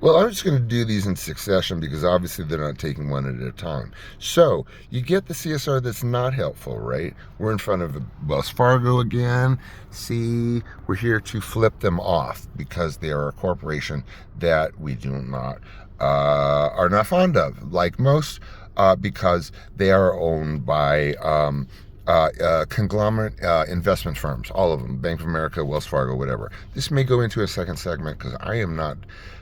Well, I'm just going to do these in succession because obviously they're not taking one at a time. So you get the CSR that's not helpful, right? We're in front of the Wells Fargo again. See, we're here to flip them off because they are a corporation that we do not are not fond of, like most, because they are owned by conglomerate investment firms, all of them, Bank of America, Wells Fargo, whatever. This may go into a second segment because I am not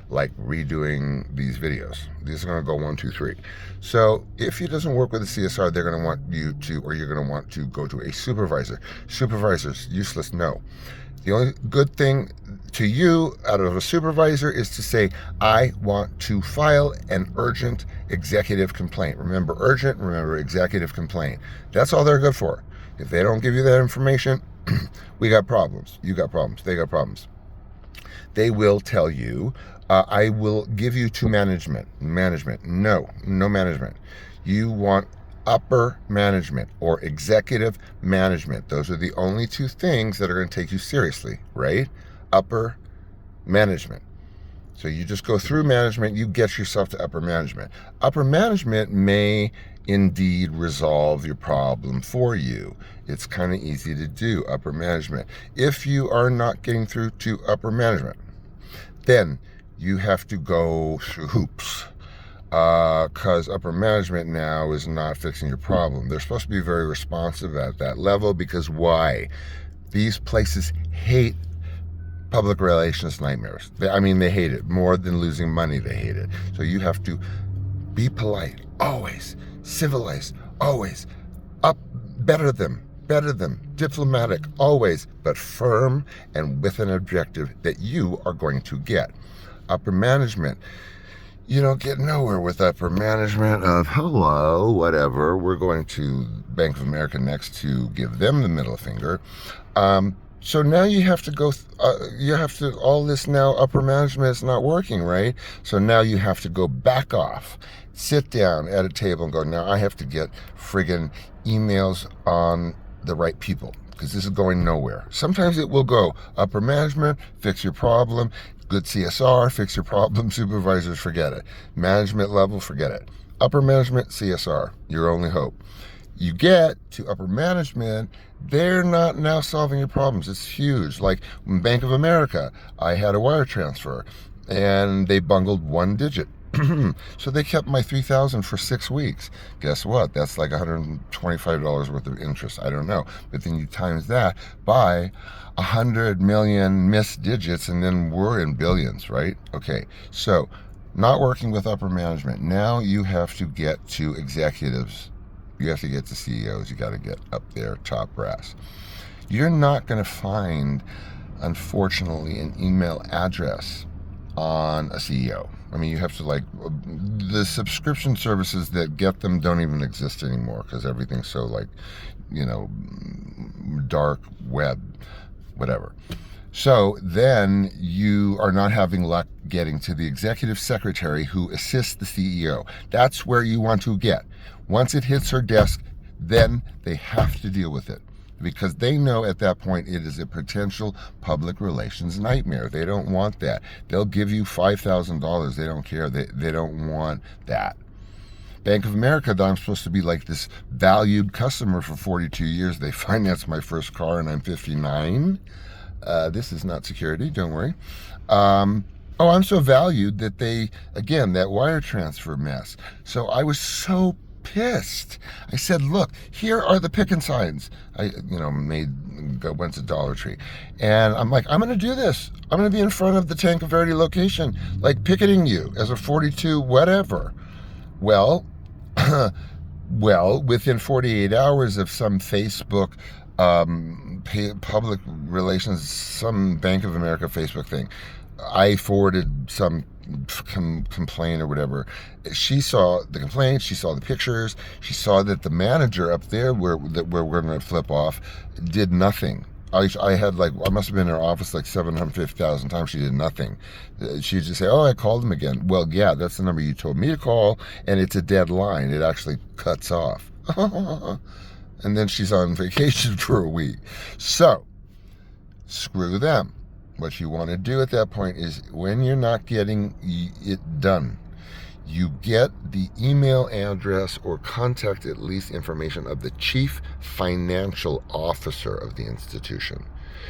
like redoing these videos. These are going to go 1, 2, 3. So if it doesn't work with the CSR, they're going to want you to, or you're going to want to go to a supervisor. Supervisors, useless, no. The only good thing to you out of a supervisor is to say, I want to file an urgent executive complaint. Remember urgent, remember executive complaint. That's all they're good for. If they don't give you that information, we got problems. You got problems. They got problems. They will tell you, I will give you to management. Management. No management. You want upper management or executive management. Those are the only two things that are going to take you seriously, right? Upper management. So you just go through management, you get yourself to upper management. Upper management may indeed resolve your problem for you. It's kind of easy to do, upper management. If you are not getting through to upper management, then you have to go through hoops. Because upper management now is not fixing your problem. They're supposed to be very responsive at that level because why? These places hate public relations nightmares. They hate it. More than losing money, they hate it. So you have to be polite, always. Civilized, always. Better them, diplomatic, always, but firm and with an objective that you are going to get. Upper management. You don't get nowhere with upper management of, hello, whatever. We're going to Bank of America next to give them the middle finger. So now you have to go, all this now, upper management is not working, right? So now you have to go back off, sit down at a table and go, now I have to get friggin' emails on the right people because this is going nowhere. Sometimes it will go upper management, fix your problem. Good CSR, fix your problem. Supervisors, forget it. Management level, forget it. Upper management, CSR, your only hope. You get to upper management, they're not now solving your problems. It's huge. Like in Bank of America, I had a wire transfer and they bungled one digit. So they kept my $3,000 for 6 weeks. Guess what? That's like $125 worth of interest. I don't know. But then you times that by 100 million missed digits, and then we're in billions, right? Okay. So not working with upper management. Now you have to get to executives. You have to get to CEOs. You got to get up there, top brass. You're not going to find, unfortunately, an email address on a CEO. You have to the subscription services that get them don't even exist anymore because everything's so dark web, whatever. So then you are not having luck getting to the executive secretary who assists the CEO. That's where you want to get. Once it hits her desk, then they have to deal with it. Because they know at that point it is a potential public relations nightmare. They don't want that. They'll give you $5,000. They don't care. They don't want that. Bank of America, that I'm supposed to be like this valued customer for 42 years. They financed my first car and I'm 59. This is not security. Don't worry. I'm so valued that that wire transfer mess. So I was so pissed. I said, look, here are the picking signs. I, went to Dollar Tree. And I'm like, I'm going to do this. I'm going to be in front of the Tanque Verde location, picketing you as a 42 whatever. Well, within 48 hours of some Facebook public relations, some Bank of America Facebook thing, I forwarded some complaint or whatever. She saw the complaint, she saw the pictures, she saw that the manager up there where we're going to flip off did nothing. I must have been in her office 750,000 times. She did nothing. She'd just say, oh, I called him again. Well, yeah, that's the number you told me to call, and it's a dead line. It actually cuts off. And then she's on vacation for a week. So, screw them. What you want to do at that point is, when you're not getting it done, you get the email address or contact at least information of the chief financial officer of the institution.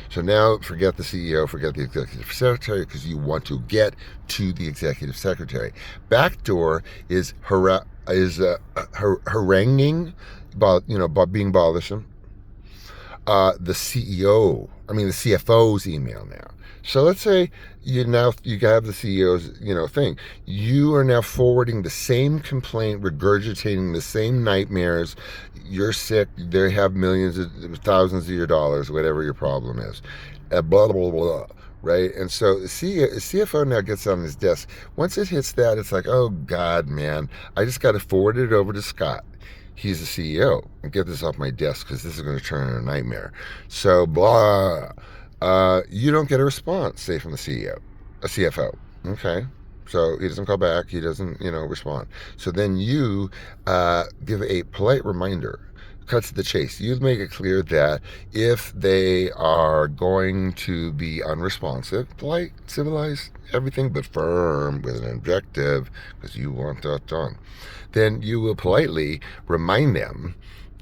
So now forget the CEO, forget the executive secretary, because you want to get to the executive secretary. Backdoor is haranguing, being bothersome. The CFO's email now. So let's say you have the CEO's thing. You are now forwarding the same complaint, regurgitating the same nightmares. You're sick. They have thousands of your dollars, whatever your problem is. Blah blah blah blah. Right? And so the CFO now gets on his desk. Once it hits that, it's like, oh God, man, I just got to forward it over to Scott. He's the CEO, and get this off my desk because this is going to turn into a nightmare. So, blah. You don't get a response, say, from the CFO. Okay. So he doesn't call back. He doesn't, respond. So then you give a polite reminder. Cut to the chase. You make it clear that if they are going to be unresponsive, polite, civilized, everything but firm with an objective, because you want that done, then you will politely remind them,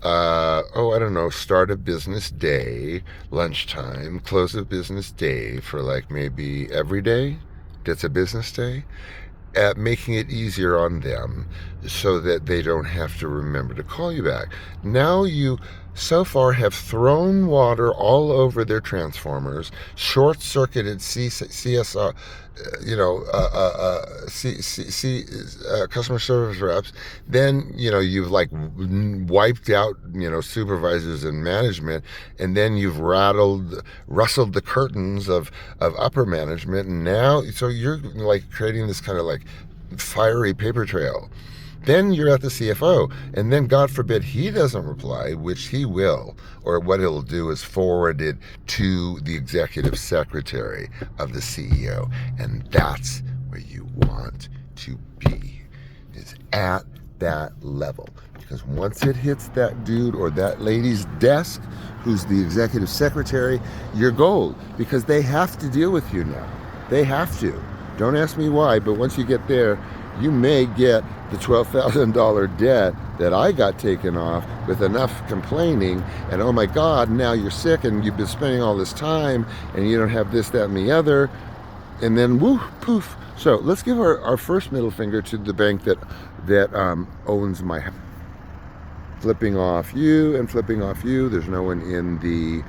I don't know, start of business day, lunchtime, close of business day for like maybe every day that's a business day, at making it easier on them so that they don't have to remember to call you back. Now you so far have thrown water all over their transformers, short-circuited customer service reps. Then you've like wiped out supervisors and management, and then you've rustled the curtains of upper management, and now so you're like creating this kind of like fiery paper trail. Then you're at the CFO, and then God forbid he doesn't reply, which he will, or what he'll do is forward it to the executive secretary of the CEO. And that's where you want to be, is at that level. Because once it hits that dude or that lady's desk, who's the executive secretary, you're gold, because they have to deal with you now. They have to. Don't ask me why, but once you get there, you may get the $12,000 debt that I got taken off with enough complaining, and oh my God, now you're sick and you've been spending all this time and you don't have this, that, and the other, and then woo, poof. So let's give our first middle finger to the bank that owns my house. Flipping off you and flipping off you. There's no one in the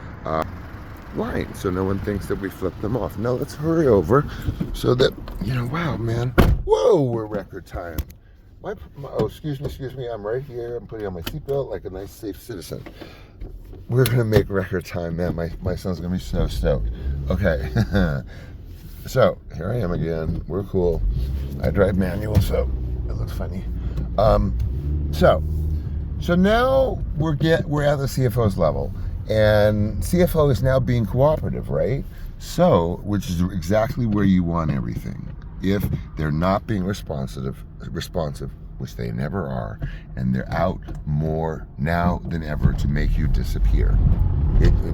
line, so no one thinks that we flipped them off. Now let's hurry over so that, wow, man. Whoa, we're record time. Excuse me, I'm right here. I'm putting on my seatbelt like a nice, safe citizen. We're going to make record time, man. My son's going to be so stoked. Okay. So, here I am again. We're cool. I drive manual, so it looks funny. So now we're at the CFO's level. And CFO is now being cooperative, right? So, which is exactly where you want everything. If they're not being responsive, which they never are, and they're out more now than ever to make you disappear.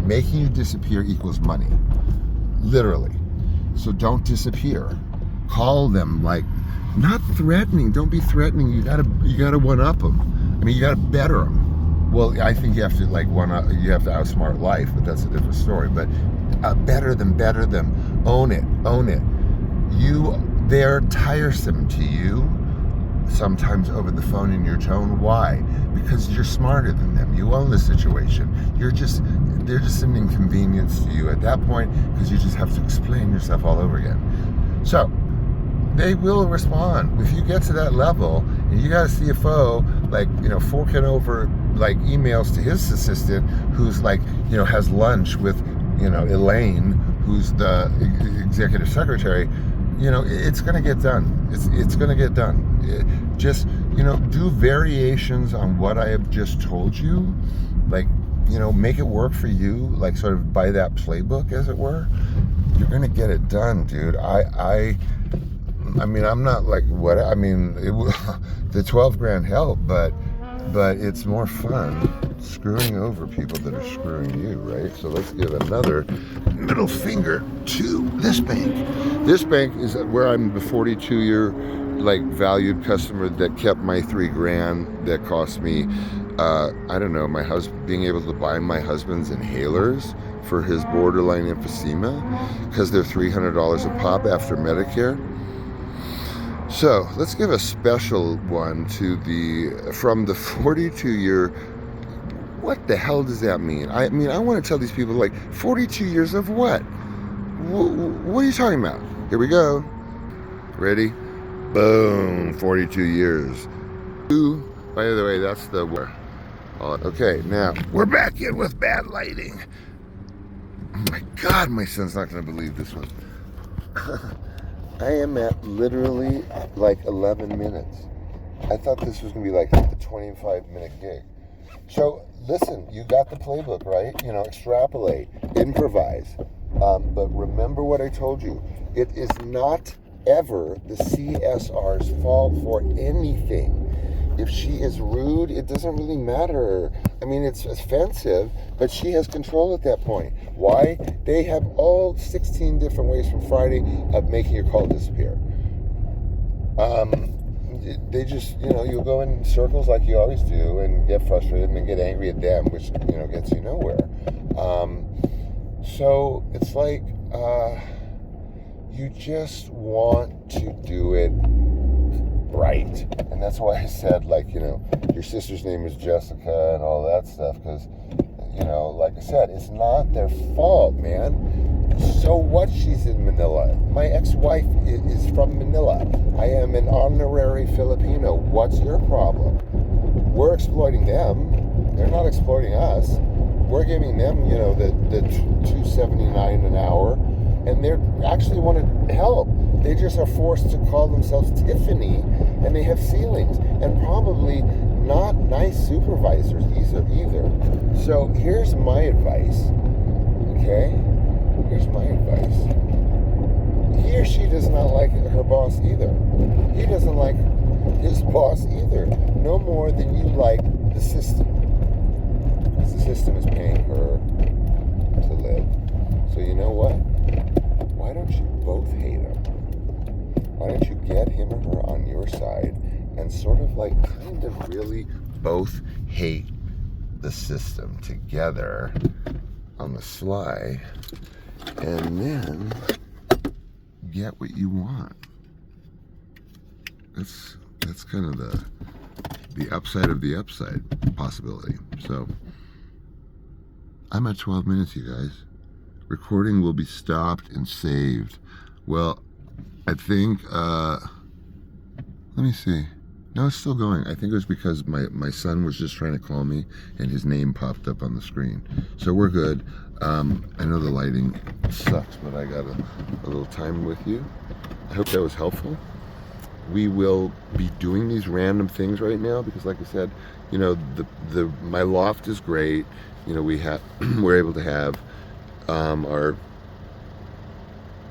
Making you disappear equals money, literally. So don't disappear. Call them, like, not threatening. Don't be threatening. You gotta one up them. I mean, you gotta better them. Well, I think you have to you have to outsmart life, but that's a different story. But better them, own it. They're tiresome to you, sometimes over the phone in your tone. Why? Because you're smarter than them. You own the situation. They're just an inconvenience to you at that point, because you just have to explain yourself all over again. So they will respond. If you get to that level and you got a CFO forking over emails to his assistant, who's has lunch with Elaine, who's the executive secretary, it's going to get done. It's going to get done. Just do variations on what I have just told you, make it work for you, sort of by that playbook, as it were. You're going to get it done, dude. I mean, I'm not the 12 grand help, but it's more fun screwing over people that are screwing you, right? So let's give another middle finger to this bank. This bank is where I'm the 42-year like valued customer that kept my $3,000 that cost me I don't know, my husband being able to buy my husband's inhalers for his borderline emphysema because they're $300 a pop after Medicare. So let's give a special one to from the 42-year. What the hell does that mean? I mean, I want to tell these people, like, 42 years of what? What are you talking about? Here we go. Ready? Boom, 42 years. By the way, that's the word. Okay, now we're back in with bad lighting. Oh my God, my son's not going to believe this one. I am at literally like 11 minutes. I thought this was going to be like a 25-minute gig. So listen, you got the playbook, right? You know, extrapolate, improvise. But remember what I told you. It is not ever the CSR's fault for anything. If she is rude, it doesn't really matter. I mean, it's offensive, but she has control at that point. Why? They have all 16 different ways from Friday of making your call disappear. They just, you know, you'll go in circles like you always do and get frustrated and then get angry at them, which, you know, gets you nowhere. So it's like you just want to do it right. And that's why I said, like, you know, your sister's name is Jessica and all that stuff, because, you know, like I said, it's not their fault, man. So what? She's in Manila. My ex-wife is from Manila. I am an honorary Filipino. What's your problem? We're exploiting them. They're not exploiting us. We're giving them, you know, the $2.79 an hour, and they actually want to help. They just are forced to call themselves Tiffany, and they have ceilings, and probably not nice supervisors either. So here's my advice, okay? Here's my advice. He or she does not like her boss either. He doesn't like his boss either. No more than you like the system. Because the system is paying her to live. So you know what? Why don't you both hate him? Why don't you get him or her on your side and sort of like kind of really both hate the system together on the sly, and then get what you want. That's kind of the upside of the upside possibility. So I'm at 12 minutes, you guys. Recording will be stopped and saved. Well, I think, let me see. No, it's still going. I think it was because my son was just trying to call me and his name popped up on the screen. So we're good. I know the lighting sucks, but I got a little time with you. I hope that was helpful. We will be doing these random things right now because, like I said, you know, my loft is great. You know, we're able to have our.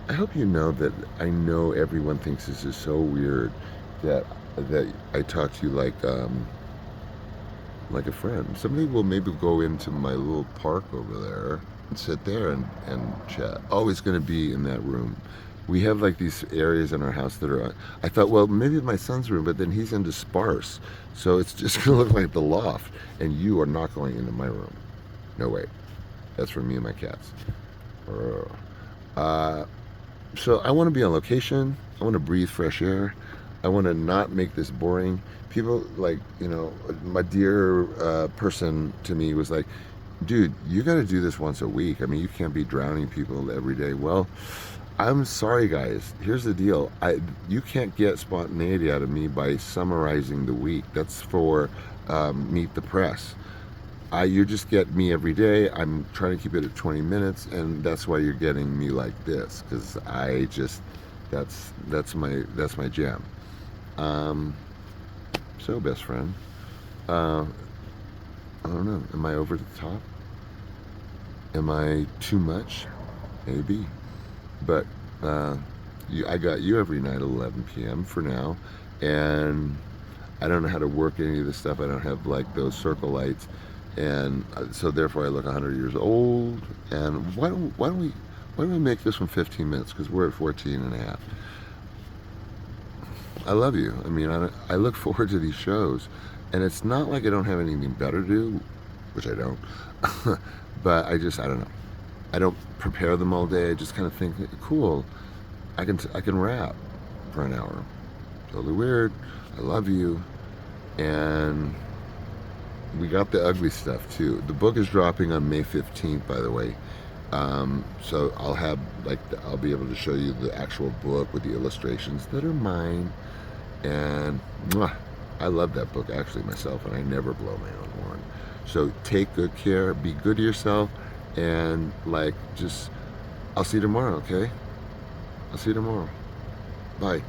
I hope you know that I know everyone thinks this is so weird that I talk to you like a friend. Somebody will maybe go into my little park over there and sit there and chat. Always going to be in that room. We have like these areas in our house that are, I thought, well, maybe my son's room, but then he's into sparse. So it's just going to look like the loft, and you are not going into my room. No way. That's for me and my cats. So I want to be on location. I want to breathe fresh air. I want to not make this boring. People, like, you know, my dear person to me was like, dude, you got to do this once a week. I mean, you can't be drowning people every day. Well, I'm sorry, guys. Here's the deal. You can't get spontaneity out of me by summarizing the week. That's for Meet the Press. You just get me every day. I'm trying to keep it at 20 minutes, and that's why you're getting me like this, because I just, that's my jam. So, best friend, I don't know. Am I over the top? Am I too much? Maybe. But I got you every night at 11 p.m. for now, and I don't know how to work any of this stuff. I don't have like those circle lights. And so therefore I look 100 years old. And why don't we make this one 15 minutes, because we're at 14 and a half. I love you. I mean, I look forward to these shows, and it's not like I don't have anything better to do, which I don't. But I don't know. I don't prepare them all day. I just kind of think, cool, I can rap for an hour. Totally weird. I love you. And we got the ugly stuff too. The book is dropping on May 15th, by the way. So I'll be able to show you the actual book with the illustrations that are mine. And I love that book actually myself, and I never blow my own horn. So take good care, be good to yourself, and I'll see you tomorrow, okay? I'll see you tomorrow. Bye.